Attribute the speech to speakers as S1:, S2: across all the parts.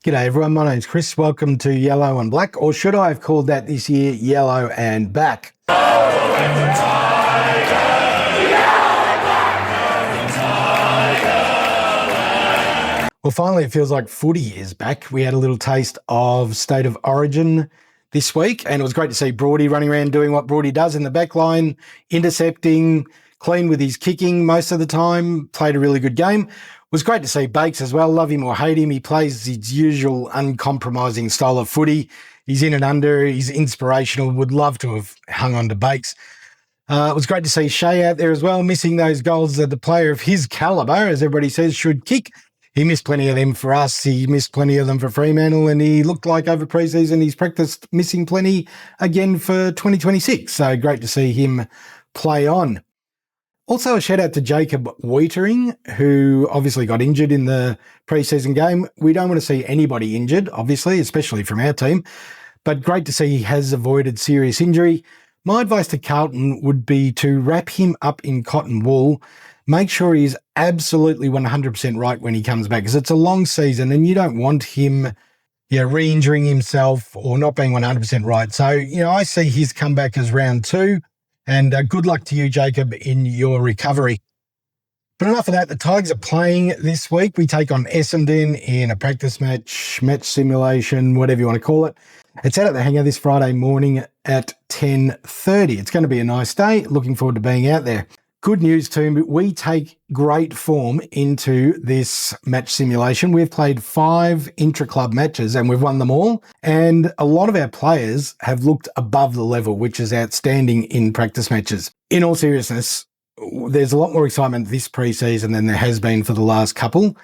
S1: G'day everyone, my name's Chris. Welcome to Yellow and Black, or should I have called that this year Yellow and Back? Well, finally it feels like footy is back. We had a little taste of State of Origin this week, and it was great to see Broady running around doing what Broady does in the back line, intercepting, clean with his kicking most of the time, played a really good game. It was great to see Bakes as well. Love him or hate him, he plays his usual uncompromising style of footy. He's in and under, he's inspirational. Would love to have hung on to Bakes. It was great to see Shea out there as well, missing those goals that the player of his calibre, as everybody says, should kick. He missed plenty of them for us. He missed plenty of them for Fremantle, and he looked like over pre-season he's practiced missing plenty again for 2026. So great to see him play on. Also, a shout out to Jacob Waitering, who obviously got injured in the pre-season game. We don't want to see anybody injured, obviously, especially from our team, but great to see he has avoided serious injury. My advice to Carlton would be to wrap him up in cotton wool. Make sure he's absolutely 100% right when he comes back, because it's a long season and you don't want him re-injuring himself or not being 100% right. So, I see his comeback as round 2. And good luck to you, Jacob, in your recovery. But enough of that. The Tigers are playing this week. We take on Essendon in a practice match simulation, whatever you want to call it. It's out at the Hangar this Friday morning at 10:30. It's going to be a nice day. Looking forward to being out there. Good news too, we take great form into this match simulation. We've played 5 intra-club matches and we've won them all. And a lot of our players have looked above the level, which is outstanding in practice matches. In all seriousness, there's a lot more excitement this pre-season than there has been for the last couple.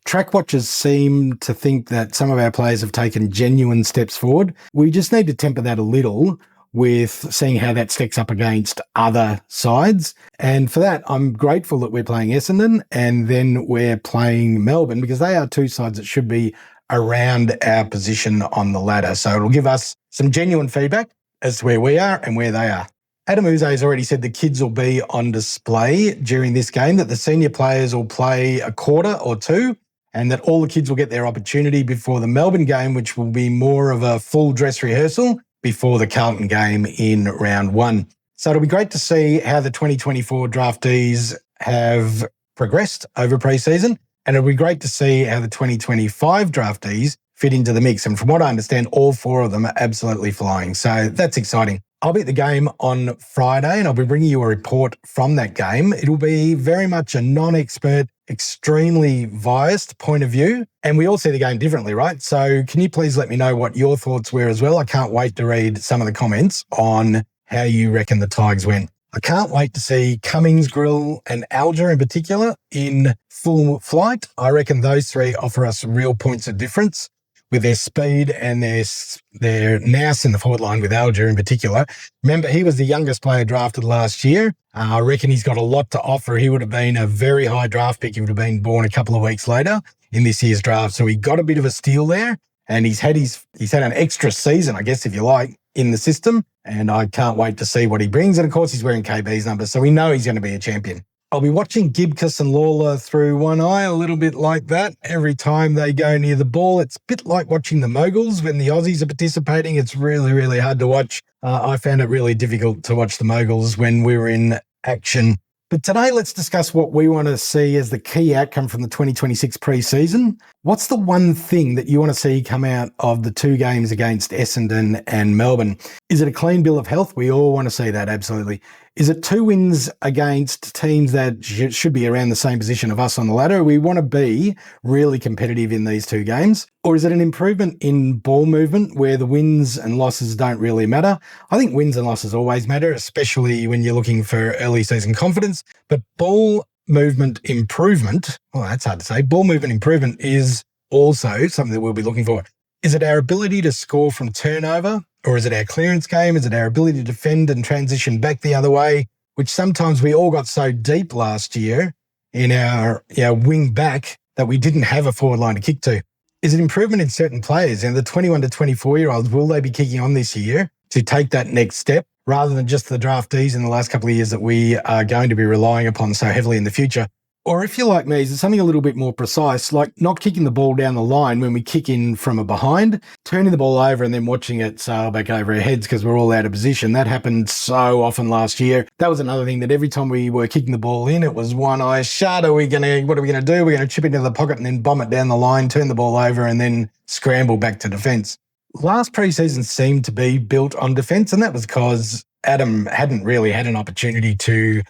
S1: Track watchers seem to think that some of our players have taken genuine steps forward. We just need to temper that a little with seeing how that stacks up against other sides. And for that, I'm grateful that we're playing Essendon and then we're playing Melbourne, because they are 2 sides that should be around our position on the ladder. So it'll give us some genuine feedback as to where we are and where they are. Adam Uze has already said the kids will be on display during this game, that the senior players will play a quarter or 2, and that all the kids will get their opportunity before the Melbourne game, which will be more of a full dress rehearsal before the Carlton game in round 1. So it'll be great to see how the 2024 draftees have progressed over pre-season, and it'll be great to see how the 2025 draftees fit into the mix. And from what I understand, all 4 of them are absolutely flying. So that's exciting. I'll be at the game on Friday and I'll be bringing you a report from that game. It'll be very much a non-expert, extremely biased point of view. And we all see the game differently, right? So can you please let me know what your thoughts were as well? I can't wait to read some of the comments on how you reckon the Tigers went. I can't wait to see Cummings, Grill and Alger in particular in full flight. I reckon those 3 offer us real points of difference with their speed and their nous in the forward line, with Alger in particular. Remember, he was the youngest player drafted last year. I reckon he's got a lot to offer. He would have been a very high draft pick. He would have been born a couple of weeks later in this year's draft. So he got a bit of a steal there, and he's had an extra season, I guess, if you like, in the system. And I can't wait to see what he brings. And of course, he's wearing KB's number, so we know he's going to be a champion. I'll be watching Gibcus and Lawler through one eye, a little bit like that. Every time they go near the ball, it's a bit like watching the Moguls when the Aussies are participating. It's really, really hard to watch. I found it really difficult to watch the Moguls when we were in action. But today, let's discuss what we want to see as the key outcome from the 2026 pre-season. What's the one thing that you want to see come out of the 2 games against Essendon and Melbourne? Is it a clean bill of health? We all want to see that, absolutely. Is it 2 wins against teams that should be around the same position of us on the ladder? We want to be really competitive in these 2 games. Or is it an improvement in ball movement where the wins and losses don't really matter? I think wins and losses always matter, especially when you're looking for early season confidence. But ball movement improvement, well, that's hard to say. Ball movement improvement is also something that we'll be looking for. Is it our ability to score from turnover? Or is it our clearance game? Is it our ability to defend and transition back the other way, which sometimes we all got so deep last year in our wing back that we didn't have a forward line to kick to? Is it improvement in certain players? And the 21 to 24-year-olds, will they be kicking on this year to take that next step rather than just the draftees in the last couple of years that we are going to be relying upon so heavily in the future? Or if you're like me, is it something a little bit more precise, like not kicking the ball down the line when we kick in from a behind, turning the ball over and then watching it sail back over our heads because we're all out of position. That happened so often last year. That was another thing that every time we were kicking the ball in, it was one eye shut. What are we going to do? We're going to chip into the pocket and then bomb it down the line, turn the ball over and then scramble back to defence. Last preseason seemed to be built on defence, and that was because Adam hadn't really had an opportunity to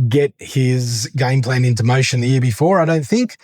S1: get his game plan into motion the year before, I don't think.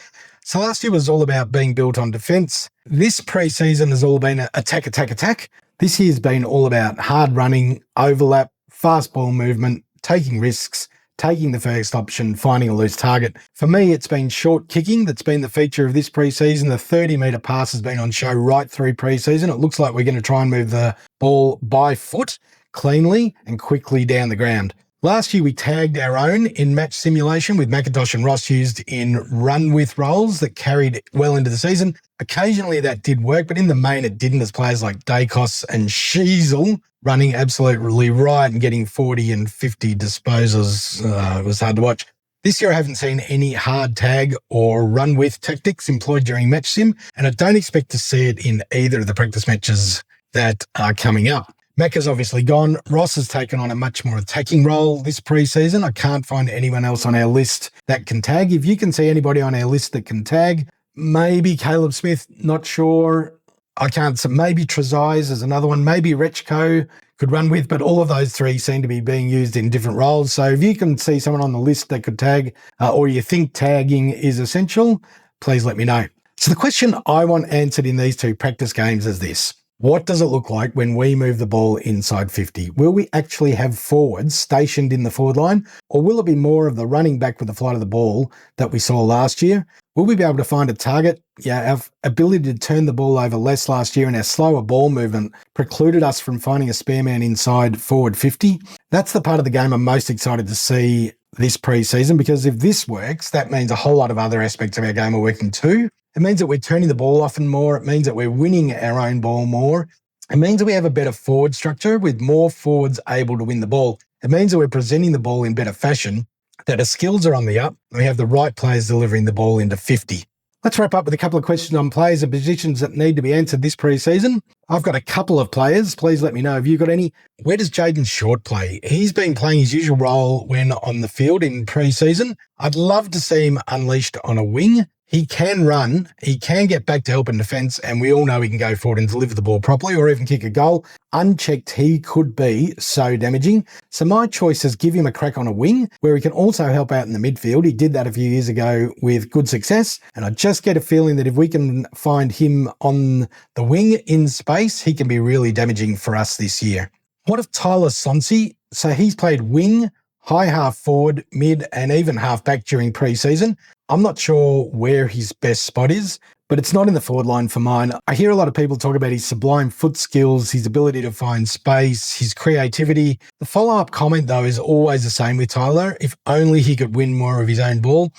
S1: So last year was all about being built on defence. This preseason has all been attack, attack, attack. This year's been all about hard running, overlap, fast ball movement, taking risks, taking the first option, finding a loose target. For me, it's been short kicking that's been the feature of this preseason. The 30-metre pass has been on show right through preseason. It looks like we're going to try and move the ball by foot cleanly and quickly down the ground. Last year, we tagged our own in match simulation with McIntosh and Ross used in run-with roles that carried well into the season. Occasionally, that did work, but in the main, it didn't, as players like Dacos and Sheasel running absolutely right and getting 40 and 50 disposals. It was hard to watch. This year, I haven't seen any hard tag or run-with tactics employed during match sim, and I don't expect to see it in either of the practice matches that are coming up. Macca's obviously gone. Ross has taken on a much more attacking role this preseason. I can't find anyone else on our list that can tag. If you can see anybody on our list that can tag, maybe Caleb Smith, not sure. I can't say. Maybe Trezise is another one. Maybe Rechko could run with, but all of those three seem to be being used in different roles. So if you can see someone on the list that could tag or you think tagging is essential, please let me know. So the question I want answered in these two practice games is this. What does it look like when we move the ball inside 50? Will we actually have forwards stationed in the forward line, or will it be more of the running back with the flight of the ball that we saw last year? Will we be able to find a target? Yeah, our ability to turn the ball over less last year and our slower ball movement precluded us from finding a spare man inside forward 50. That's the part of the game I'm most excited to see this preseason, because if this works, that means a whole lot of other aspects of our game are working too. It means that we're turning the ball often more. It means that we're winning our own ball more. It means that we have a better forward structure with more forwards able to win the ball. It means that we're presenting the ball in better fashion, that our skills are on the up, and we have the right players delivering the ball into 50. Let's wrap up with a couple of questions on players and positions that need to be answered this preseason. I've got a couple of players. Please let me know if you've got any. Where does Jaden Short play? He's been playing his usual role when on the field in preseason. I'd love to see him unleashed on a wing. He can run, he can get back to help in defence, and we all know he can go forward and deliver the ball properly or even kick a goal. Unchecked, he could be so damaging. So my choice is give him a crack on a wing where he can also help out in the midfield. He did that a few years ago with good success, and I just get a feeling that if we can find him on the wing in space, he can be really damaging for us this year. What of Tyler Sonsi? So he's played wing, high half forward, mid, and even half back during pre-season. I'm not sure where his best spot is, but it's not in the forward line for mine. I hear a lot of people talk about his sublime foot skills, his ability to find space, his creativity. The follow-up comment, though, is always the same with Tyler. If only he could win more of his own ball.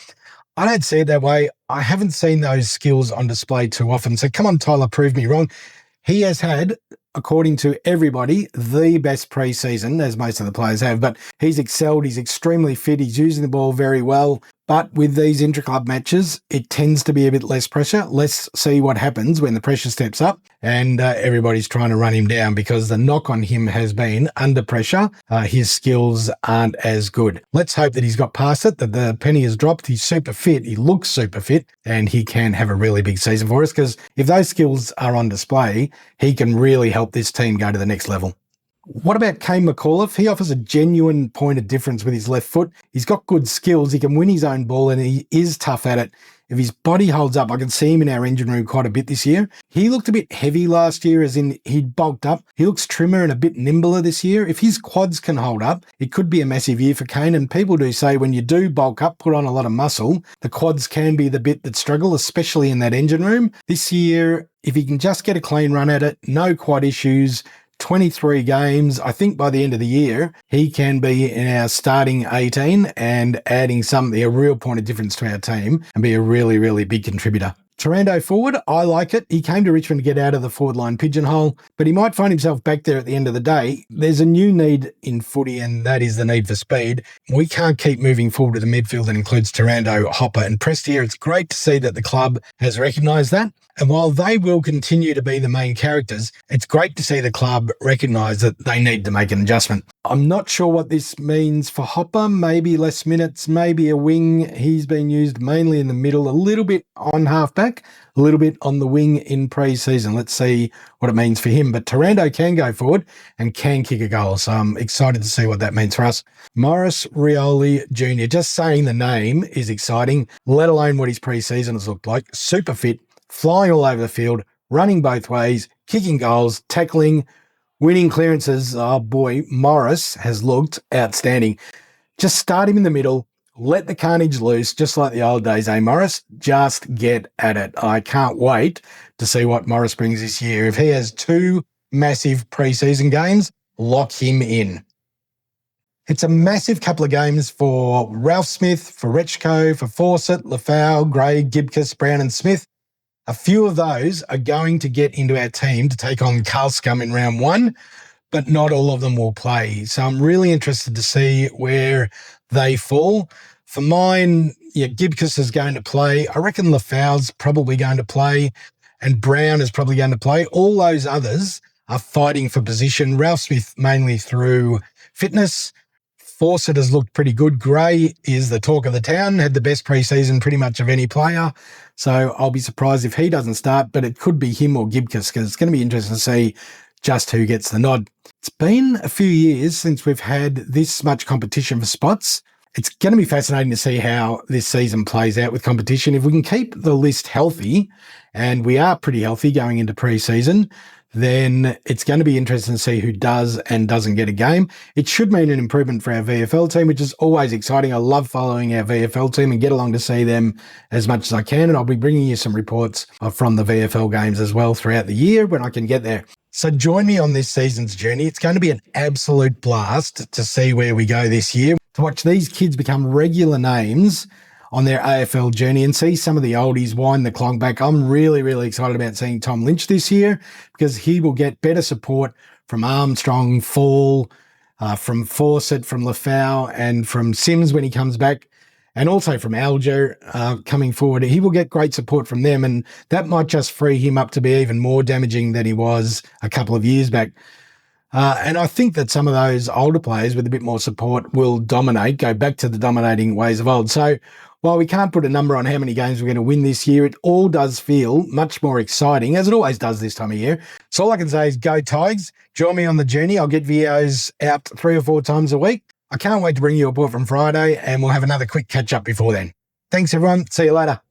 S1: I don't see it that way. I haven't seen those skills on display too often. So come on, Tyler, prove me wrong. He has had, according to everybody, the best pre-season, as most of the players have, but he's excelled. He's extremely fit. He's using the ball very well. But with these intra-club matches, it tends to be a bit less pressure. Let's see what happens when the pressure steps up and everybody's trying to run him down, because the knock on him has been under pressure. His skills aren't as good. Let's hope that he's got past it, that the penny has dropped. He's super fit. He looks super fit, and he can have a really big season for us, because if those skills are on display, he can really help this team go to the next level. What about Kane McAuliffe? He offers a genuine point of difference with his left foot. He's got good skills. He can win his own ball, and he is tough at it. If his body holds up, I can see him in our engine room quite a bit this year. He looked a bit heavy last year, as in he'd bulked up. He looks trimmer and a bit nimbler this year. If his quads can hold up, it could be a massive year for Kane. And people do say when you do bulk up, put on a lot of muscle, the quads can be the bit that struggle, especially in that engine room. This year, if he can just get a clean run at it, no quad issues, 23 games, I think by the end of the year, he can be in our starting 18 and adding something, a real point of difference to our team, and be a really, really big contributor. Taranto forward, I like it. He came to Richmond to get out of the forward line pigeonhole, but he might find himself back there at the end of the day. There's a new need in footy, and that is the need for speed. We can't keep moving forward to the midfield that includes Taranto, Hopper and Prestia. It's great to see that the club has recognised that. And while they will continue to be the main characters, it's great to see the club recognise that they need to make an adjustment. I'm not sure what this means for Hopper. Maybe less minutes, maybe a wing. He's been used mainly in the middle, a little bit on halfback, a little bit on the wing in pre-season. Let's see what it means for him. But Taranto can go forward and can kick a goal, so I'm excited to see what that means for us. Maurice Rioli Jr., just saying the name is exciting, let alone what his pre-season has looked like. Super fit, flying all over the field, running both ways, kicking goals, tackling, winning clearances. Oh boy, Morris has looked outstanding. Just start him in the middle, let the carnage loose, just like the old days, eh, Morris? Just get at it. I can't wait to see what Morris brings this year. If he has 2 massive pre-season games, lock him in. It's a massive couple of games for Ralph Smith, for Rechko, for Fawcett, Lafau, Gray, Gibcus, Brown and Smith. A few of those are going to get into our team to take on Carl Scum in round 1, but not all of them will play. So I'm really interested to see where they fall. For mine, Gibcus is going to play. I reckon Lafau's probably going to play, and Brown is probably going to play. All those others are fighting for position. Ralph Smith mainly through fitness. Fawcett has looked pretty good. Gray is the talk of the town, had the best preseason pretty much of any player. So I'll be surprised if he doesn't start, but it could be him or Gibcus because it's going to be interesting to see just who gets the nod. It's been a few years since we've had this much competition for spots. It's going to be fascinating to see how this season plays out with competition. If we can keep the list healthy, and we are pretty healthy going into pre-season, then it's going to be interesting to see who does and doesn't get a game. It should mean an improvement for our VFL team, which is always exciting. I love following our VFL team and get along to see them as much as I can. And I'll be bringing you some reports from the VFL games as well throughout the year when I can get there. So join me on this season's journey. It's going to be an absolute blast to see where we go this year, to watch these kids become regular names on their AFL journey and see some of the oldies wind the clock back. I'm really, really excited about seeing Tom Lynch this year because he will get better support from Armstrong, Fall, from Fawcett, from Lafau and from Sims when he comes back, and also from Alger coming forward. He will get great support from them, and that might just free him up to be even more damaging than he was a couple of years back. And I think that some of those older players with a bit more support will dominate, go back to the dominating ways of old. So while we can't put a number on how many games we're going to win this year, it all does feel much more exciting, as it always does this time of year. So all I can say is go Tigers. Join me on the journey. I'll get videos out 3 or 4 times a week. I can't wait to bring you a report from Friday, and we'll have another quick catch up before then. Thanks, everyone. See you later.